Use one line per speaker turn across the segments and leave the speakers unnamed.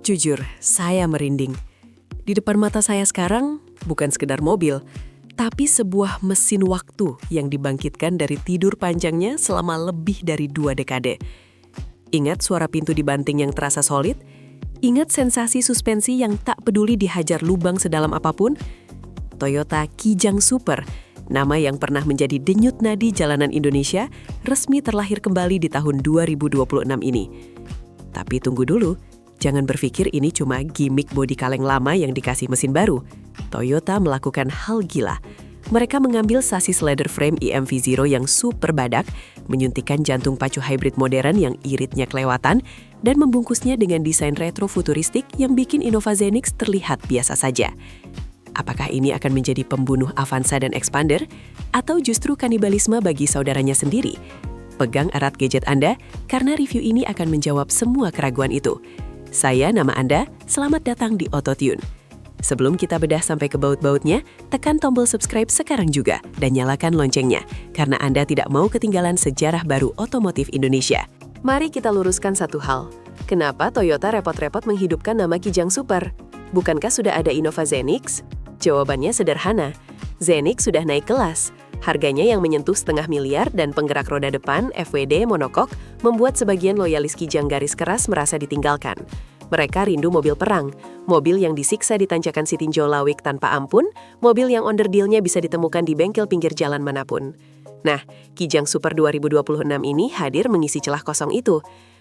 Jujur, saya merinding. Di depan mata saya sekarang bukan sekedar mobil, tapi sebuah mesin waktu yang dibangkitkan dari tidur panjangnya selama lebih dari 2 dekade. Ingat suara pintu dibanting yang terasa solid? Ingat sensasi suspensi yang tak peduli dihajar lubang sedalam apapun? Toyota Kijang Super, nama yang pernah menjadi denyut nadi jalanan Indonesia, resmi terlahir kembali di tahun 2026 ini. Tapi tunggu dulu, jangan berpikir ini cuma gimmick bodi kaleng lama yang dikasih mesin baru. Toyota melakukan hal gila. Mereka mengambil sasis leather frame EMV Zero yang super badak, menyuntikkan jantung pacu hybrid modern yang iritnya kelewatan, dan membungkusnya dengan desain retro futuristik yang bikin Innova Zenix terlihat biasa saja. Apakah ini akan menjadi pembunuh Avanza dan Expander? Atau justru kanibalisme bagi saudaranya sendiri? Pegang erat gadget Anda, karena review ini akan menjawab semua keraguan itu. Saya nama Anda, selamat datang di Autotune. Sebelum kita bedah sampai ke baut-bautnya, tekan tombol subscribe sekarang juga dan nyalakan loncengnya, karena Anda tidak mau ketinggalan sejarah baru otomotif Indonesia. Mari kita luruskan satu hal. Kenapa Toyota repot-repot menghidupkan nama Kijang Super? Bukankah sudah ada Innova Zenix? Jawabannya sederhana. Zenix sudah naik kelas. Harganya yang menyentuh setengah miliar dan penggerak roda depan FWD monokok membuat sebagian loyalis Kijang garis keras merasa ditinggalkan. Mereka rindu mobil perang, mobil yang disiksa di tanjakan Sitinjau Lawik tanpa ampun, mobil yang onderdilnya bisa ditemukan di bengkel pinggir jalan manapun. Nah, Kijang Super 2026 ini hadir mengisi celah kosong itu.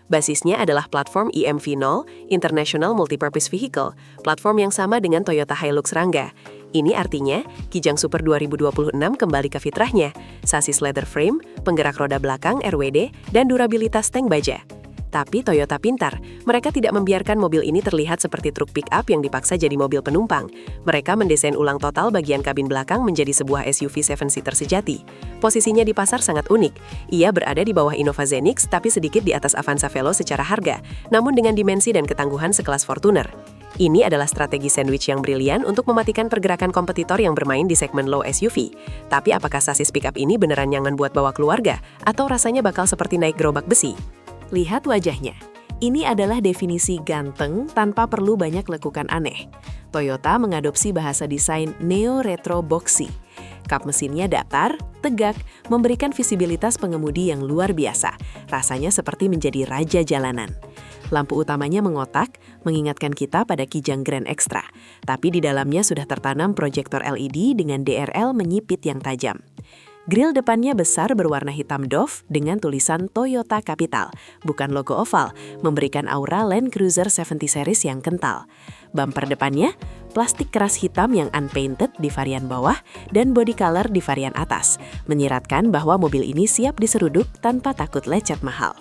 Basisnya adalah platform EMV0, International Multipurpose Vehicle, platform yang sama dengan Toyota Hilux Rangga. Ini artinya, Kijang Super 2026 kembali ke fitrahnya, sasis leather frame, penggerak roda belakang RWD, dan durabilitas tank baja. Tapi Toyota pintar, mereka tidak membiarkan mobil ini terlihat seperti truk pick-up yang dipaksa jadi mobil penumpang. Mereka mendesain ulang total bagian kabin belakang menjadi sebuah SUV 7-seater sejati. Posisinya di pasar sangat unik. Ia berada di bawah Innova Zenix, tapi sedikit di atas Avanza Velo secara harga, namun dengan dimensi dan ketangguhan sekelas Fortuner. Ini adalah strategi sandwich yang brilian untuk mematikan pergerakan kompetitor yang bermain di segmen low SUV. Tapi apakah sasis pick-up ini beneran nyaman buat bawa keluarga? Atau rasanya bakal seperti naik gerobak besi? Lihat wajahnya. Ini adalah definisi ganteng tanpa perlu banyak lekukan aneh. Toyota mengadopsi bahasa desain neo-retro boxy. Kap mesinnya datar, tegak, memberikan visibilitas pengemudi yang luar biasa. Rasanya seperti menjadi raja jalanan. Lampu utamanya mengotak, mengingatkan kita pada Kijang Grand Extra. Tapi di dalamnya sudah tertanam proyektor LED dengan DRL menyipit yang tajam. Grill depannya besar berwarna hitam doff dengan tulisan Toyota Capital, bukan logo oval, memberikan aura Land Cruiser 70 Series yang kental. Bumper depannya, plastik keras hitam yang unpainted di varian bawah dan body color di varian atas, menyiratkan bahwa mobil ini siap diseruduk tanpa takut lecet mahal.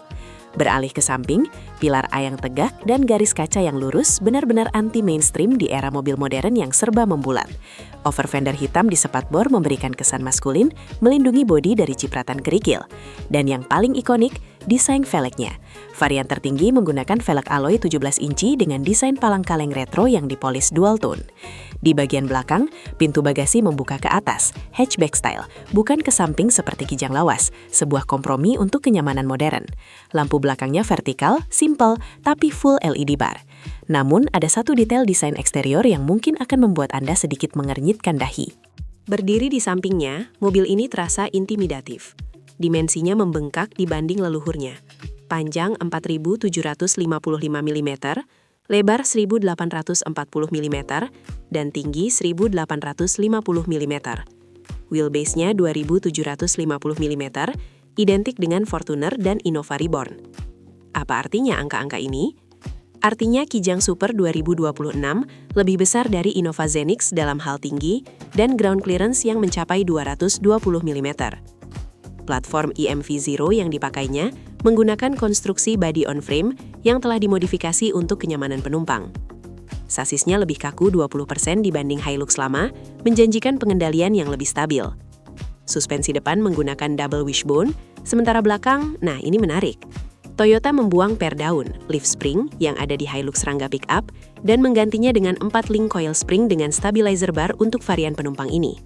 Beralih ke samping, pilar A yang tegak dan garis kaca yang lurus benar-benar anti-mainstream di era mobil modern yang serba membulat. Over fender hitam di spatbor memberikan kesan maskulin, melindungi bodi dari cipratan kerikil. Dan yang paling ikonik, desain velgnya. Varian tertinggi menggunakan velg alloy 17 inci dengan desain palang kaleng retro yang dipolis dual tone. Di bagian belakang, pintu bagasi membuka ke atas, hatchback style, bukan ke samping seperti Kijang lawas, sebuah kompromi untuk kenyamanan modern. Lampu belakangnya vertikal, simple, tapi full LED bar. Namun, ada satu detail desain eksterior yang mungkin akan membuat Anda sedikit mengernyitkan dahi. Berdiri di sampingnya, mobil ini terasa intimidatif. Dimensinya membengkak dibanding leluhurnya. Panjang 4.755 mm, lebar 1.840 mm, dan tinggi 1.850 mm. Wheelbase-nya 2.750 mm, identik dengan Fortuner dan Innova Reborn. Apa artinya angka-angka ini? Artinya Kijang Super 2026 lebih besar dari Innova Zenix dalam hal tinggi dan ground clearance yang mencapai 220 mm. Platform EMV Zero yang dipakainya menggunakan konstruksi body on frame yang telah dimodifikasi untuk kenyamanan penumpang. Sasisnya lebih kaku 20% dibanding Hilux lama, menjanjikan pengendalian yang lebih stabil. Suspensi depan menggunakan double wishbone, sementara belakang, nah ini menarik. Toyota membuang per daun, leaf spring yang ada di Hilux Rangga Pickup, dan menggantinya dengan 4 link coil spring dengan stabilizer bar untuk varian penumpang ini.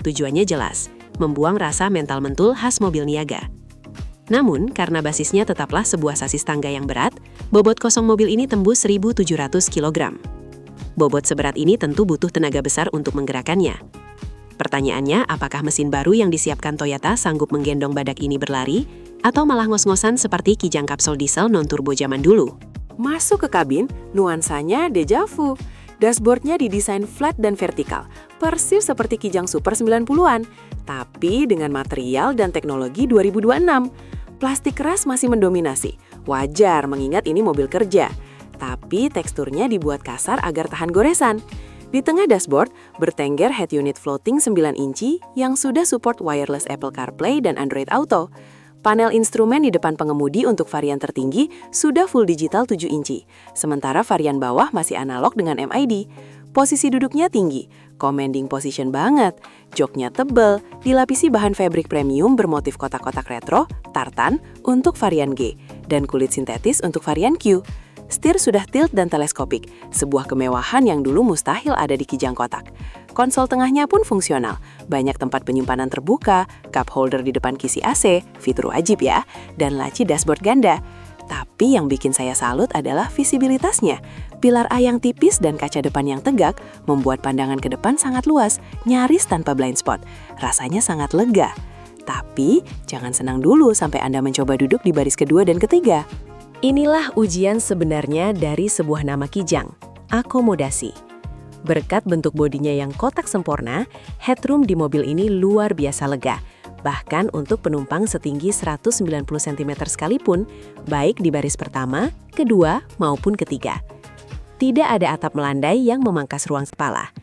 Tujuannya jelas, membuang rasa mental mentul khas mobil niaga. Namun, karena basisnya tetaplah sebuah sasis tangga yang berat, bobot kosong mobil ini tembus 1.700 kg. Bobot seberat ini tentu butuh tenaga besar untuk menggerakkannya. Pertanyaannya, apakah mesin baru yang disiapkan Toyota sanggup menggendong badak ini berlari, atau malah ngos-ngosan seperti kijang kapsul diesel non-turbo zaman dulu? Masuk ke kabin, nuansanya deja vu. Dashboardnya didesain flat dan vertikal, persis seperti kijang super 90-an, tapi dengan material dan teknologi 2026. Plastik keras masih mendominasi, wajar mengingat ini mobil kerja. Tapi teksturnya dibuat kasar agar tahan goresan. Di tengah dashboard, bertengger head unit floating 9 inci yang sudah support wireless Apple CarPlay dan Android Auto. Panel instrumen di depan pengemudi untuk varian tertinggi sudah full digital 7 inci, sementara varian bawah masih analog dengan MID. Posisi duduknya tinggi, commanding position banget, joknya tebal, dilapisi bahan fabric premium bermotif kotak-kotak retro, tartan untuk varian G, dan kulit sintetis untuk varian Q. Setir sudah tilt dan teleskopik, sebuah kemewahan yang dulu mustahil ada di kijang kotak. Konsol tengahnya pun fungsional, banyak tempat penyimpanan terbuka, cup holder di depan kisi AC, fitur wajib ya, dan laci dashboard ganda. Tapi yang bikin saya salut adalah visibilitasnya. Pilar A yang tipis dan kaca depan yang tegak membuat pandangan ke depan sangat luas, nyaris tanpa blind spot. Rasanya sangat lega. Tapi jangan senang dulu sampai Anda mencoba duduk di baris kedua dan ketiga. Inilah ujian sebenarnya dari sebuah nama kijang, akomodasi. Berkat bentuk bodinya yang kotak sempurna, headroom di mobil ini luar biasa lega. Bahkan untuk penumpang setinggi 190 cm sekalipun, baik di baris pertama, kedua, maupun ketiga. Tidak ada atap melandai yang memangkas ruang kepala.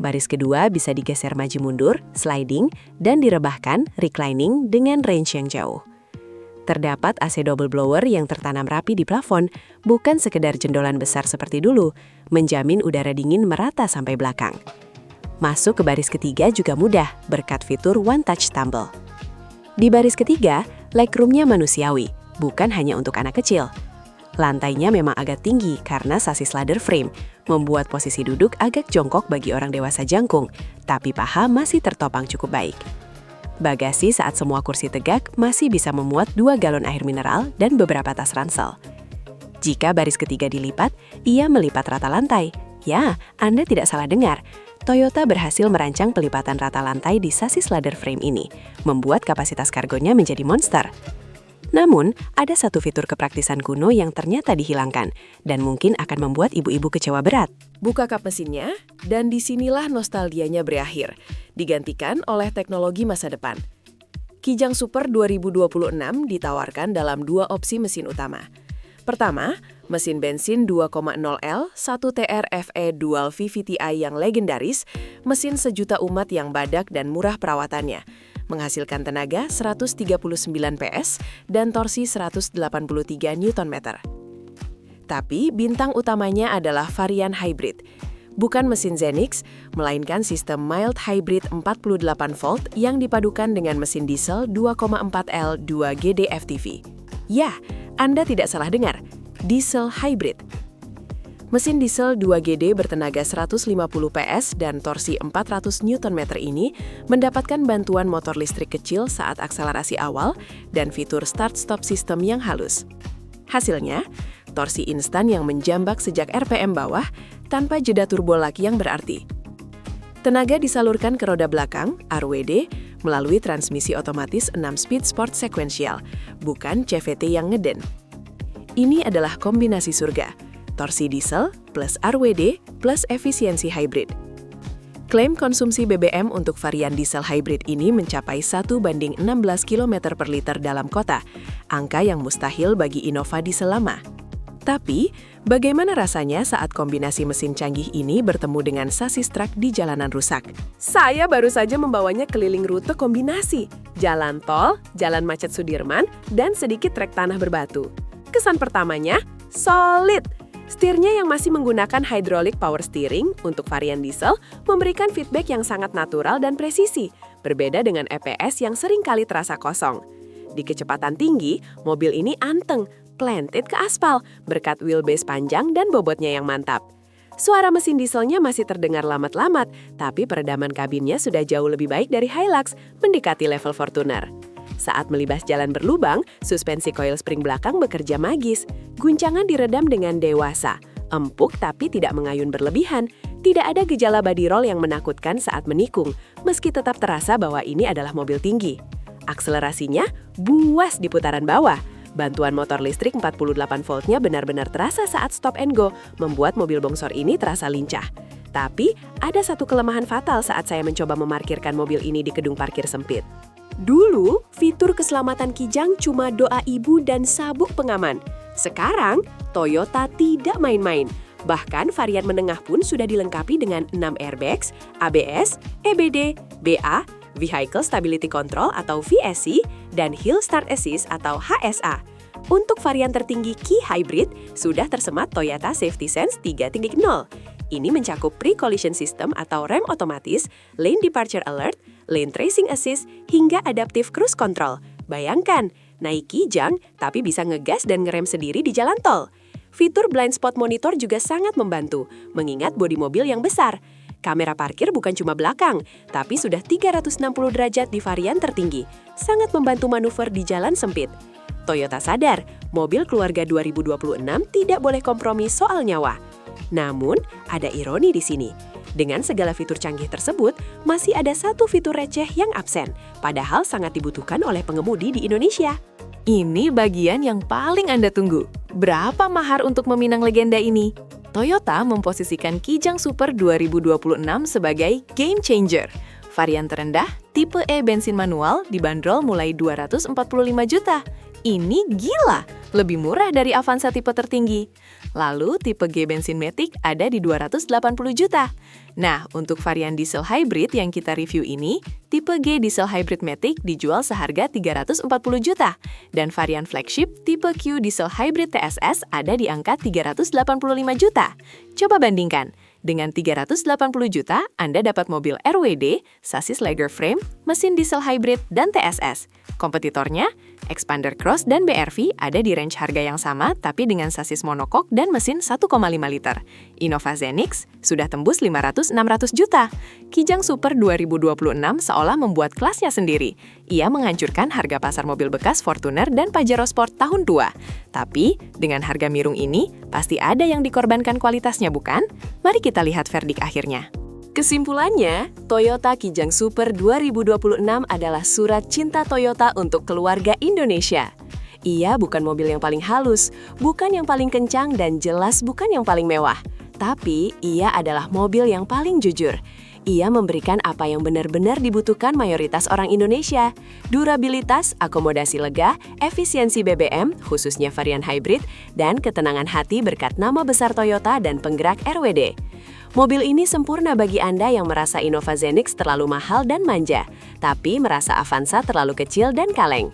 Baris kedua bisa digeser maju mundur, sliding, dan direbahkan, reclining dengan range yang jauh. Terdapat AC double blower yang tertanam rapi di plafon, bukan sekedar jendolan besar seperti dulu, menjamin udara dingin merata sampai belakang. Masuk ke baris ketiga juga mudah, berkat fitur One Touch Tumble. Di baris ketiga, legroomnya manusiawi, bukan hanya untuk anak kecil. Lantainya memang agak tinggi karena sasis ladder frame, membuat posisi duduk agak jongkok bagi orang dewasa jangkung, tapi paha masih tertopang cukup baik. Bagasi saat semua kursi tegak masih bisa memuat 2 galon air mineral dan beberapa tas ransel. Jika baris ketiga dilipat, ia melipat rata lantai. Ya, Anda tidak salah dengar. Toyota berhasil merancang pelipatan rata lantai di sasis ladder frame ini, membuat kapasitas kargonya menjadi monster. Namun, ada satu fitur kepraktisan kuno yang ternyata dihilangkan, dan mungkin akan membuat ibu-ibu kecewa berat. Buka kap mesinnya, dan disinilah nostalgianya berakhir, digantikan oleh teknologi masa depan. Kijang Super 2026 ditawarkan dalam 2 opsi mesin utama. Pertama, mesin bensin 2,0L 1TR FE Dual VVTi yang legendaris, mesin sejuta umat yang badak dan murah perawatannya, menghasilkan tenaga 139 PS dan torsi 183 Nm. Tapi bintang utamanya adalah varian hybrid. Bukan mesin Zenix, melainkan sistem mild hybrid 48 volt yang dipadukan dengan mesin diesel 2,4L 2GD FTV. Ya, Anda tidak salah dengar, diesel hybrid. Mesin diesel 2GD bertenaga 150 PS dan torsi 400 Nm ini mendapatkan bantuan motor listrik kecil saat akselerasi awal dan fitur start-stop system yang halus. Hasilnya, torsi instan yang menjambak sejak RPM bawah tanpa jeda turbo lagi yang berarti. Tenaga disalurkan ke roda belakang, RWD, melalui transmisi otomatis 6-speed sport sequential, bukan CVT yang ngeden. Ini adalah kombinasi surga, torsi diesel plus RWD plus efisiensi hybrid. Klaim konsumsi BBM untuk varian diesel hybrid ini mencapai 1:16 km per liter dalam kota, angka yang mustahil bagi Innova diesel lama. Tapi, bagaimana rasanya saat kombinasi mesin canggih ini bertemu dengan sasis truk di jalanan rusak? Saya baru saja membawanya keliling rute kombinasi, jalan tol, jalan macet Sudirman, dan sedikit trek tanah berbatu. Kesan pertamanya, solid. Setirnya yang masih menggunakan hydraulic power steering untuk varian diesel memberikan feedback yang sangat natural dan presisi, berbeda dengan EPS yang seringkali terasa kosong. Di kecepatan tinggi, mobil ini anteng, planted ke aspal, berkat wheelbase panjang dan bobotnya yang mantap. Suara mesin dieselnya masih terdengar lambat-lambat, tapi peredaman kabinnya sudah jauh lebih baik dari Hilux, mendekati level Fortuner. Saat melibas jalan berlubang, suspensi coil spring belakang bekerja magis. Guncangan diredam dengan dewasa, empuk tapi tidak mengayun berlebihan. Tidak ada gejala body roll yang menakutkan saat menikung, meski tetap terasa bahwa ini adalah mobil tinggi. Akselerasinya buas di putaran bawah. Bantuan motor listrik 48 voltnya benar-benar terasa saat stop and go, membuat mobil bongsor ini terasa lincah. Tapi, ada satu kelemahan fatal saat saya mencoba memarkirkan mobil ini di gedung parkir sempit. Dulu, fitur keselamatan Kijang cuma doa ibu dan sabuk pengaman. Sekarang, Toyota tidak main-main. Bahkan varian menengah pun sudah dilengkapi dengan 6 airbags, ABS, EBD, BA, Vehicle Stability Control atau VSC, dan Hill Start Assist atau HSA. Untuk varian tertinggi Ki Hybrid, sudah tersemat Toyota Safety Sense 3.0. Ini mencakup pre-collision system atau rem otomatis, lane departure alert, lane tracing assist, hingga adaptive cruise control. Bayangkan, naik Kijang tapi bisa ngegas dan ngerem sendiri di jalan tol. Fitur blind spot monitor juga sangat membantu, mengingat bodi mobil yang besar. Kamera parkir bukan cuma belakang, tapi sudah 360 derajat di varian tertinggi. Sangat membantu manuver di jalan sempit. Toyota sadar, mobil keluarga 2026 tidak boleh kompromi soal nyawa. Namun, ada ironi di sini. Dengan segala fitur canggih tersebut, masih ada satu fitur receh yang absen, padahal sangat dibutuhkan oleh pengemudi di Indonesia. Ini bagian yang paling Anda tunggu. Berapa mahar untuk meminang legenda ini? Toyota memposisikan Kijang Super 2026 sebagai game changer. Varian terendah, tipe E bensin manual dibanderol mulai 245 juta. Ini gila, lebih murah dari Avanza tipe tertinggi. Lalu tipe G bensin Matic ada di 280 juta. Nah, untuk varian diesel hybrid yang kita review ini, tipe G diesel hybrid Matic dijual seharga 340 juta. Dan varian flagship tipe Q diesel hybrid TSS ada di angka 385 juta. Coba bandingkan. Dengan 380 juta, Anda dapat mobil RWD, sasis Lager frame, mesin diesel hybrid, dan TSS. Kompetitornya, Expander Cross dan BRV ada di range harga yang sama tapi dengan sasis monokok dan mesin 1,5 liter. Innova Zenix sudah tembus 500-600 juta. Kijang Super 2026 seolah membuat kelasnya sendiri. Ia menghancurkan harga pasar mobil bekas Fortuner dan Pajero Sport tahun tua. Tapi, dengan harga miring ini, pasti ada yang dikorbankan kualitasnya, bukan? Mari kita lihat verdik akhirnya. Kesimpulannya, Toyota Kijang Super 2026 adalah surat cinta Toyota untuk keluarga Indonesia. Ia bukan mobil yang paling halus, bukan yang paling kencang, dan jelas bukan yang paling mewah. Tapi, ia adalah mobil yang paling jujur. Ia memberikan apa yang benar-benar dibutuhkan mayoritas orang Indonesia. Durabilitas, akomodasi lega, efisiensi BBM, khususnya varian hybrid, dan ketenangan hati berkat nama besar Toyota dan penggerak RWD. Mobil ini sempurna bagi Anda yang merasa Innova Zenix terlalu mahal dan manja, tapi merasa Avanza terlalu kecil dan kaleng.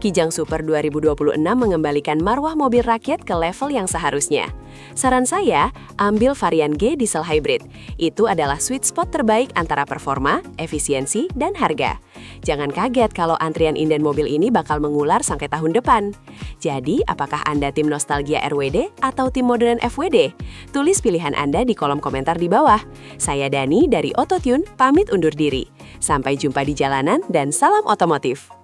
Kijang Super 2026 mengembalikan marwah mobil rakyat ke level yang seharusnya. Saran saya, ambil varian G diesel hybrid. Itu adalah sweet spot terbaik antara performa, efisiensi, dan harga. Jangan kaget kalau antrian inden mobil ini bakal mengular sampai tahun depan. Jadi, apakah Anda tim nostalgia RWD atau tim modern FWD? Tulis pilihan Anda di kolom komentar di bawah. Saya Dani dari Autotune, pamit undur diri. Sampai jumpa di jalanan dan salam otomotif.